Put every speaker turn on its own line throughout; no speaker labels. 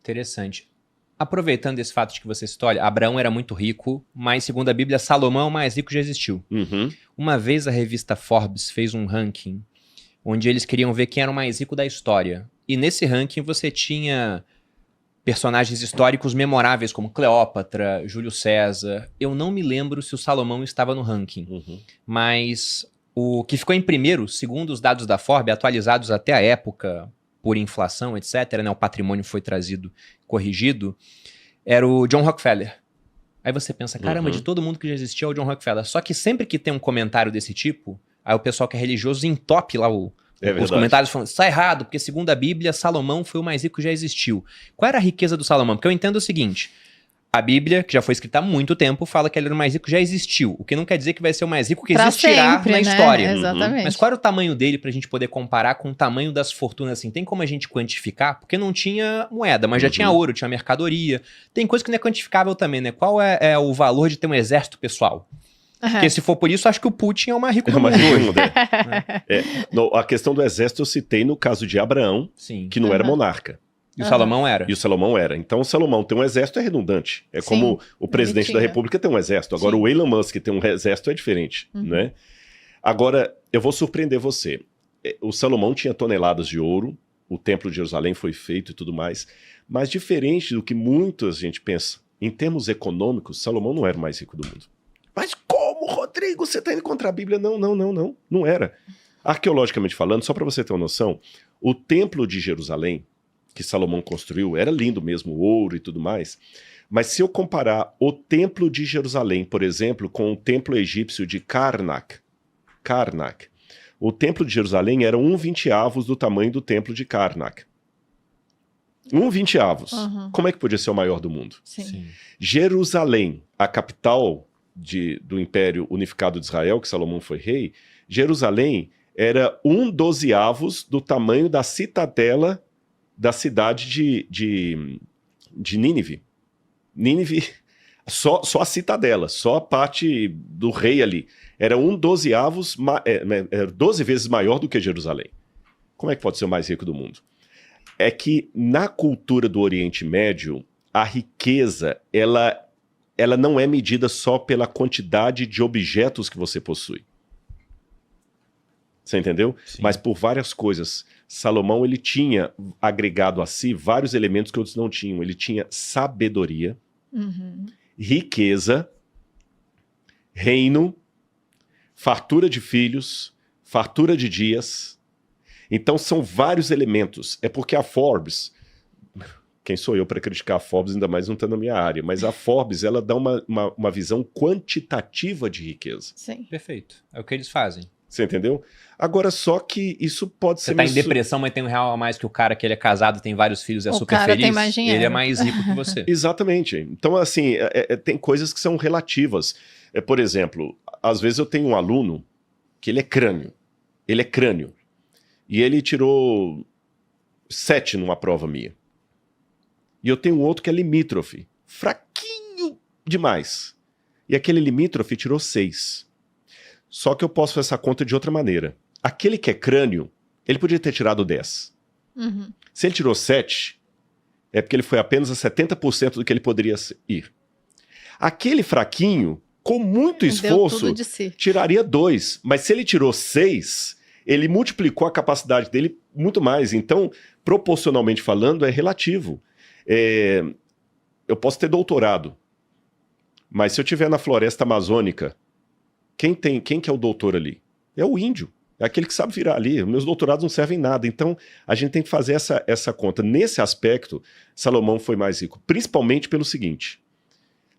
Interessante. Aproveitando esse fato de que você citou, olha, Abraão era muito rico, mas segundo a Bíblia, Salomão é o mais rico que já existiu.
Uhum.
Uma vez a revista Forbes fez um ranking onde eles queriam ver quem era o mais rico da história. E nesse ranking você tinha personagens históricos memoráveis como Cleópatra, Júlio César. Eu não me lembro se o Salomão estava no ranking, mas o que ficou em primeiro, segundo os dados da Forbes, atualizados até a época, por inflação, etc., né, o patrimônio foi trazido, corrigido, era o John Rockefeller. Aí você pensa, caramba, de todo mundo que já existiu é o John Rockefeller. Só que sempre que tem um comentário desse tipo, aí o pessoal que é religioso entope lá os comentários falando, isso tá errado, porque segundo a Bíblia, Salomão foi o mais rico que já existiu. Qual era a riqueza do Salomão? Porque eu entendo o seguinte, a Bíblia, que já foi escrita há muito tempo, fala que ele era o mais rico que já existiu. O que não quer dizer que vai ser o mais rico que
pra
existirá
sempre,
na
né?
história.
Exatamente.
Mas qual era o tamanho dele pra gente poder comparar com o tamanho das fortunas? Assim, tem como a gente quantificar? Porque não tinha moeda, mas já tinha ouro, tinha mercadoria. Tem coisa que não é quantificável também, né? Qual é o valor de ter um exército pessoal? Porque se for por isso, acho que o Putin é o mais rico do mundo hoje.
A questão do exército eu citei no caso de Abraão,
Sim.
que não era monarca.
E o Salomão era.
E o Salomão era. Então o Salomão ter um exército é redundante. É como o presidente da república tem um exército. Agora o Elon Musk ter um exército é diferente, né? Agora, eu vou surpreender você. O Salomão tinha toneladas de ouro, o templo de Jerusalém foi feito e tudo mais, mas diferente do que muita gente pensa, em termos econômicos, Salomão não era o mais rico do mundo. Mas como, Rodrigo, você está indo contra a Bíblia? Não era. Arqueologicamente falando, só para você ter uma noção, o templo de Jerusalém, que Salomão construiu, era lindo mesmo, ouro e tudo mais, mas se eu comparar o templo de Jerusalém, por exemplo, com o templo egípcio de Karnak, o templo de Jerusalém era 1/20 do tamanho do templo de Karnak. 1/20. Como é que podia ser o maior do mundo?
Sim.
Jerusalém, a capital do Império Unificado de Israel, que Salomão foi rei, Jerusalém era 1/12 do tamanho da citadela da cidade de Nínive. Nínive, só a citadela, só a parte do rei ali. Era 1/12, 12 vezes maior do que Jerusalém. Como é que pode ser o mais rico do mundo? É que na cultura do Oriente Médio, a riqueza, ela não é medida só pela quantidade de objetos que você possui. Você entendeu?
Sim.
Mas por várias coisas. Salomão, ele tinha agregado a si vários elementos que outros não tinham. Ele tinha sabedoria, riqueza, reino, fartura de filhos, fartura de dias. Então são vários elementos. É porque a Forbes... Quem sou eu para criticar a Forbes, ainda mais não está na minha área, mas a Forbes, ela dá uma visão quantitativa de riqueza.
Sim.
Perfeito. É o que eles fazem.
Você entendeu? Agora, só que isso pode ser...
Você tá em depressão, mas tem R$1 a mais que o cara que ele é casado, tem vários filhos, é super feliz.
Tem mais dinheiro.
Ele é mais rico que você.
Exatamente. Então, assim, tem coisas que são relativas. Por exemplo, às vezes eu tenho um aluno que ele é crânio. Ele é crânio. E ele tirou 7 numa prova minha. E eu tenho outro que é limítrofe. Fraquinho demais. E aquele limítrofe tirou 6. Só que eu posso fazer essa conta de outra maneira. Aquele que é crânio, ele podia ter tirado 10. Se ele tirou 7, é porque ele foi apenas a 70% do que ele poderia ir. Aquele fraquinho, com muito esforço, tiraria 2. Mas se ele tirou 6, ele multiplicou a capacidade dele muito mais. Então, proporcionalmente falando, é relativo. Eu posso ter doutorado, mas se eu estiver na floresta amazônica, quem que é o doutor ali? É o índio, é aquele que sabe virar ali. Meus doutorados não servem nada. Então, a gente tem que fazer essa conta. Nesse aspecto, Salomão foi mais rico, principalmente pelo seguinte: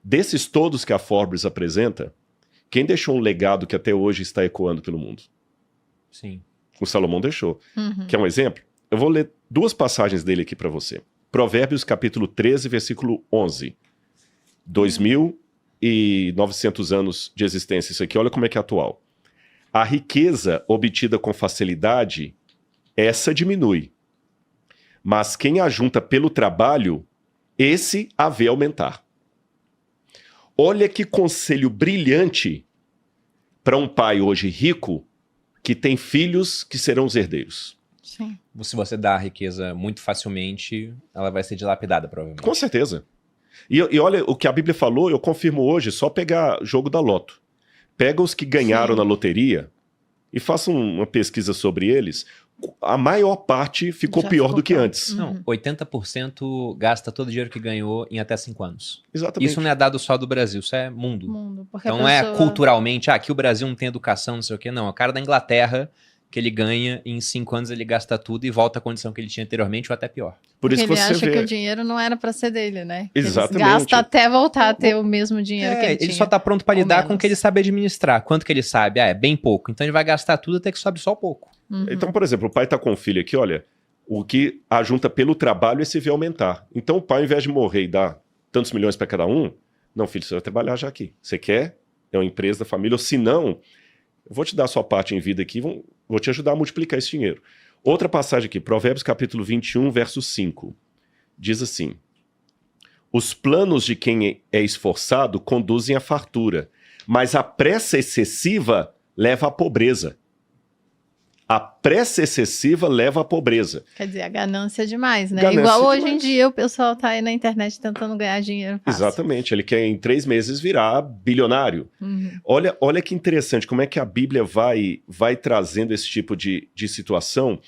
desses todos que a Forbes apresenta, quem deixou um legado que até hoje está ecoando pelo mundo?
Sim.
O Salomão deixou. Quer um exemplo? Eu vou ler 2 passagens dele aqui para você. Provérbios capítulo 13, versículo 11. 2.900 anos de existência isso aqui, olha como é que é atual. A riqueza obtida com facilidade, essa diminui. Mas quem ajunta pelo trabalho, esse a vê aumentar. Olha que conselho brilhante para um pai hoje rico que tem filhos que serão os herdeiros.
Sim.
Se você dá a riqueza muito facilmente, ela vai ser dilapidada, provavelmente.
Com certeza. E olha, o que a Bíblia falou, eu confirmo hoje, só pegar jogo da Loto. Pega os que ganharam
Sim.
na loteria e faça uma pesquisa sobre eles. A maior parte ficou
Já
pior
ficou
do que
pior.
antes.
Não, 80% gasta todo o dinheiro que ganhou em até 5 anos.
Exatamente.
Isso não é dado só do Brasil, isso é mundo.
Porque
Então
a
não é
pessoa-
culturalmente, aqui o Brasil não tem educação, não sei o quê, não. É o cara da Inglaterra que ele ganha e em 5 anos ele gasta tudo e volta à condição que ele tinha anteriormente ou até pior.
Por isso
Porque
que
ele
você
acha
vê.
que o dinheiro não era pra ser dele, né? Que
Exatamente.
Ele gasta até voltar a ter o mesmo dinheiro que ele tinha.
só tá pronto pra
ou
lidar com o
menos.
que ele sabe administrar. Quanto que ele sabe? É bem pouco. Então ele vai gastar tudo até que sobe só pouco.
Uhum.
Então, por exemplo, o pai tá com o filho aqui, olha, o que ajunta pelo trabalho esse vê aumentar. Então o pai, ao invés de morrer e dar tantos milhões para cada um, não, filho, você vai trabalhar já aqui. Você quer? É uma empresa da família, ou se não, eu vou te dar a sua parte em vida aqui, vou te ajudar a multiplicar esse dinheiro. Outra passagem aqui, Provérbios capítulo 21, verso 5. Diz assim: os planos de quem é esforçado conduzem à fartura, mas a pressa excessiva leva à pobreza. A pressa excessiva leva à pobreza.
Quer dizer, a ganância é demais, né?
Ganância
Igual
é
hoje em
demais.
dia o pessoal tá aí na internet tentando ganhar dinheiro fácil.
Exatamente, ele quer em 3 meses virar bilionário.
Uhum.
Olha que interessante como é que a Bíblia vai trazendo esse tipo de situação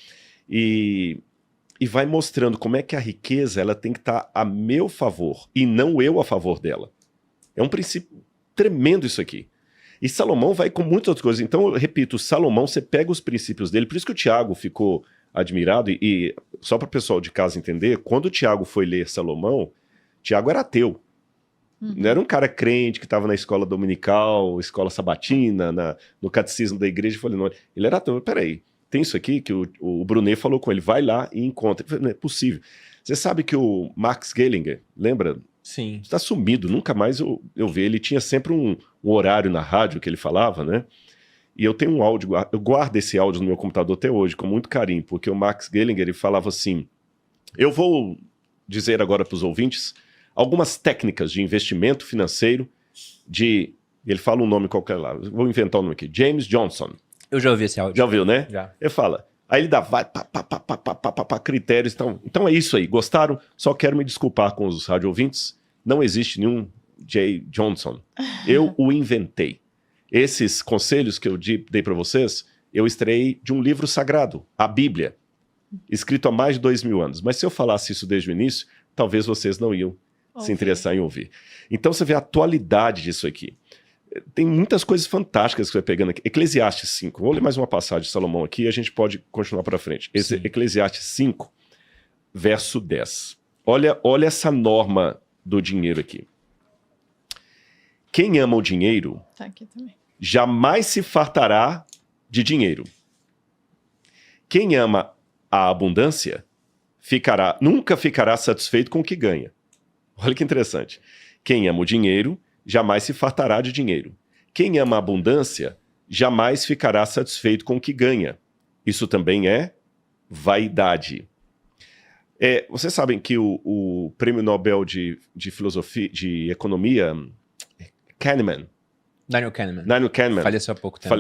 e vai mostrando como é que a riqueza ela tem que estar a meu favor e não eu a favor dela. É um princípio tremendo isso aqui. E Salomão vai com muitas outras coisas. Então, eu repito, Salomão, você pega os princípios dele, por isso que o Tiago ficou admirado, e só para o pessoal de casa entender, quando o Tiago foi ler Salomão, Tiago era ateu. Não era um cara crente que estava na escola dominical, escola sabatina, no catecismo da igreja. Eu falei, não, ele era ateu. Peraí, tem isso aqui que o Brunet falou com ele, vai lá e encontra. Ele falou, não é possível. Você sabe que o Max Gehlinger, lembra?
Sim.
Está sumido, nunca mais eu vi. Ele tinha sempre um horário na rádio que ele falava, né? E eu tenho um áudio, eu guardo esse áudio no meu computador até hoje, com muito carinho, porque o Max Gehlinger ele falava assim: eu vou dizer agora para os ouvintes algumas técnicas de investimento financeiro ele fala um nome qualquer lá, vou inventar o nome aqui, James Johnson.
Eu já ouvi esse áudio.
Já ouviu, né?
Já.
Ele fala, aí ele dá critérios, então é isso aí, gostaram? Só quero me desculpar com os rádio ouvintes, não existe nenhum J. Johnson, eu o inventei. Esses conselhos que eu dei para vocês, eu extraí de um livro sagrado, a Bíblia, escrito há mais de 2000 anos. Mas se eu falasse isso desde o início, talvez vocês não iam se interessar em ouvir. Então você vê a atualidade disso aqui. Tem muitas coisas fantásticas que você vai pegando aqui. Eclesiastes 5, vou ler mais uma passagem de Salomão aqui e a gente pode continuar para frente. Esse Eclesiastes 5, verso 10. Olha essa norma do dinheiro aqui. Quem ama o dinheiro
Tá aqui também.
jamais se fartará de dinheiro. Quem ama a abundância nunca ficará satisfeito com o que ganha. Olha que interessante. Quem ama o dinheiro jamais se fartará de dinheiro. Quem ama a abundância jamais ficará satisfeito com o que ganha. Isso também é vaidade. Vocês sabem que o Prêmio Nobel de Filosofia, de Economia,
Daniel Kahneman. Faleceu há pouco tempo.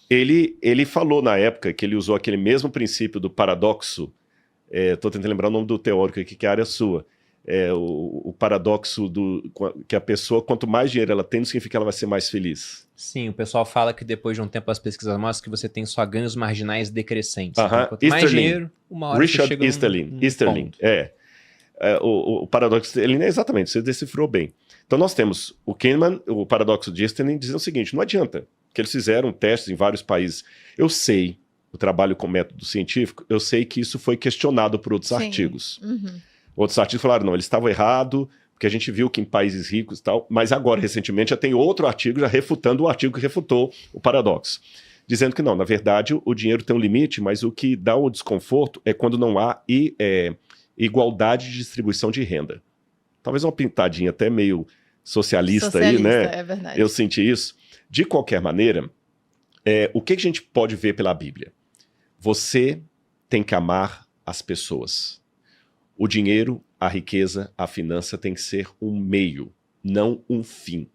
Ele falou na época que ele usou aquele mesmo princípio do paradoxo. Estou tentando lembrar o nome do teórico aqui, que é a área sua. O paradoxo que a pessoa, quanto mais dinheiro ela tem, não significa que ela vai ser mais feliz.
Sim, o pessoal fala que depois de um tempo as pessoas mostram que você tem só ganhos marginais decrescentes.
Então,
quanto mais dinheiro, uma hora
Richard
você chega
Easterling. O paradoxo, ele é exatamente, você decifrou bem. Então nós temos o Kahneman, o paradoxo de Easterling, dizendo o seguinte: não adianta, que eles fizeram testes em vários países. Eu sei, o trabalho com método científico, eu sei que isso foi questionado por outros artigos.
Uhum.
Outros artigos falaram, não, eles estavam errados, porque a gente viu que em países ricos e tal, mas agora, recentemente, já tem outro artigo já refutando o artigo que refutou o paradoxo. Dizendo que não, na verdade, o dinheiro tem um limite, mas o que dá o desconforto é quando não há igualdade de distribuição de renda. Talvez uma pintadinha até meio socialista aí, né?
É verdade.
Eu senti isso. De qualquer maneira, o que a gente pode ver pela Bíblia? Você tem que amar as pessoas. O dinheiro, a riqueza, a finança tem que ser um meio, não um fim.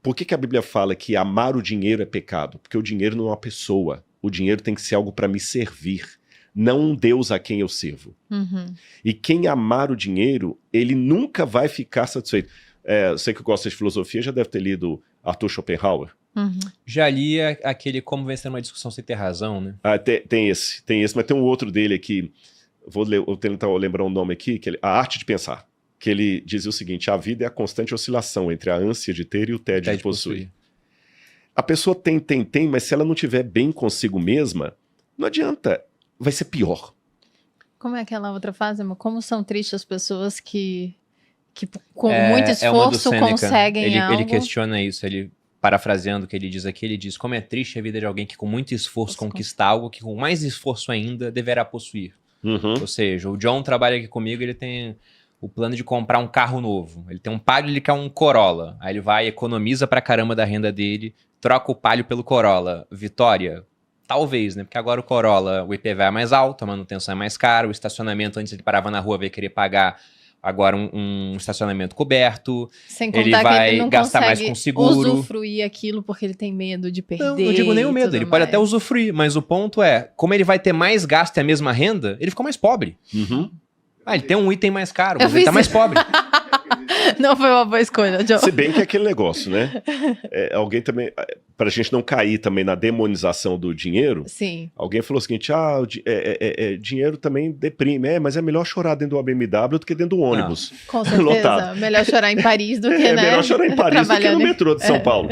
Por que a Bíblia fala que amar o dinheiro é pecado? Porque o dinheiro não é uma pessoa. O dinheiro tem que ser algo para me servir. não um Deus a quem eu sirvo.
Uhum.
E quem amar o dinheiro, ele nunca vai ficar satisfeito. Você que gosta de filosofia já deve ter lido Arthur Schopenhauer.
Uhum.
Já li aquele Como Vencer uma Discussão Sem Ter Razão, né?
Tem esse, mas tem um outro dele aqui, vou tentar lembrar um nome aqui, que A Arte de Pensar, que ele dizia o seguinte: a vida é a constante oscilação entre a ânsia de ter e o tédio de possuir. A pessoa tem, mas se ela não estiver bem consigo mesma, não adianta, vai ser pior.
Como é aquela outra frase, amor? Como são tristes as pessoas que com muito esforço conseguem algo.
Ele questiona isso, ele parafraseando o que ele diz aqui, ele diz: como é triste a vida de alguém que com muito esforço conquista algo que com mais esforço ainda deverá possuir.
Uhum.
Ou seja, o John trabalha aqui comigo, ele tem o plano de comprar um carro novo. Ele tem um Palio, ele quer um Corolla. Aí ele vai, economiza pra caramba da renda dele, troca o Palio pelo Corolla. Vitória? Talvez, né? Porque agora o Corolla, o IPVA é mais alto, a manutenção é mais cara, o estacionamento, antes ele parava na rua, vai querer pagar agora um estacionamento coberto.
Sem contar
ele
que
vai
ele não
gastar mais
consegue
com seguro.
usufruir aquilo porque ele tem medo de perder.
Não digo nem o medo, ele pode até
mais.
usufruir, mas o ponto é, como ele vai ter mais gasto e a mesma renda, ele ficou mais pobre.
Uhum.
Ele tem um item mais caro,
Eu
mas ele tá
fiz
mais pobre.
Não foi uma boa escolha, John.
Se bem que é aquele negócio, né? Alguém também, pra gente não cair também na demonização do dinheiro,
Sim.
alguém falou o seguinte: dinheiro também deprime. Mas é melhor chorar dentro do BMW do que dentro do ônibus.
Com certeza.
Lotado.
Melhor chorar em Paris do que, né?
Melhor chorar em Paris do que no
trabalhando
metrô de São Paulo.